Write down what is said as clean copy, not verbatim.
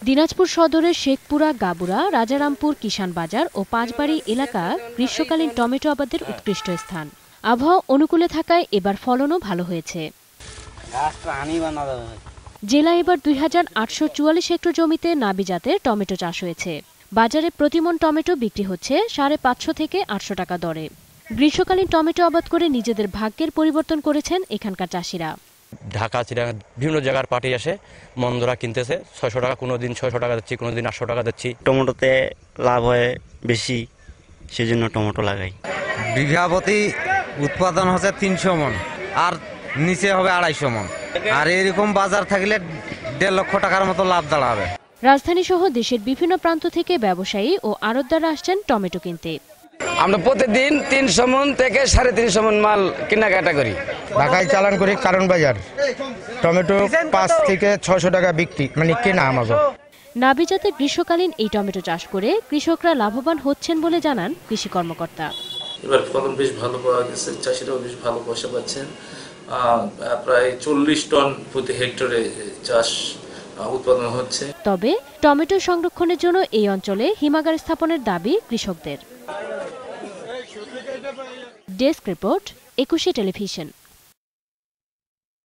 দিনাজপুর সদরের শেখপুরা, গাবুরা, রাজারামপুর, কিষান বাজার ও পাঁচবাড়ি এলাকা গ্রীষ্মকালীন টমেটো আবাদের উৎকৃষ্ট স্থান। আবহাওয়া অনুকূলে থাকায় এবার ফলনও ভালো হয়েছে। জেলায় এবার ২,৮৪৪ হেক্টর জমিতে নাবি জাতের টমেটো চাষ হয়েছে। বাজারে প্রতিমন টমেটো বিক্রি হচ্ছে ৫৫০ থেকে ৮০০ টাকা দরে। গ্রীষ্মকালীন টমেটো আবাদ করে নিজেদের ভাগ্যের পরিবর্তন করেছেন এখানকার চাষিরা। ঢাকা, চিটাগাং বিভিন্ন জায়গার পার্টি আসে, মন্দরা কিনতেছে ৬০০ টাকা, কোনোদিন ৬০০ টাকা দিচ্ছি, কোনোদিন ৮০০ টাকা দিচ্ছি। টমেটোতে লাভ হয় বেশি, সেজন্য টমেটো লাগাই। বিঘা প্রতি উৎপাদন হচ্ছে ৩০০ মন, আর নিচে হবে ২৫০ মন। আর এরকম বাজার থাকলে ১.৫ লক্ষ টাকার মতো লাভ দাঁড়াবে। রাজধানী সহ দেশের বিভিন্ন প্রান্ত থেকে ব্যবসায়ী ও আড়তদাররা আসছেন টমেটো কিনতে। আমরা প্রতিদিন ৩০০ মন থেকে ৩৫০ মন মাল কেনাকাটা করি। ঢাকায় চালান করি কারণ বাজার। টমেটো ৫ থেকে ৬০০ টাকা বিক্রি, মানে কেনা আমাদের। নাবি জাতের গ্রীষ্মকালীন এই টমেটো চাষ করে কৃষকরা লাভবান হচ্ছেন বলে জানান কৃষি কর্মকর্তা। এবার ফলন বেশ ভালো পাওয়া গেছে, চাষিরাও বেশ ভালো পয়সা পাচ্ছেন। প্রায় ৪০ টন প্রতি হেক্টরে চাষ উৎপাদন হচ্ছে। তবে টমেটো সংরক্ষণের জন্য এই অঞ্চলে হিমাগার স্থাপনের দাবি কৃষকদের। Desk report, ২১ television.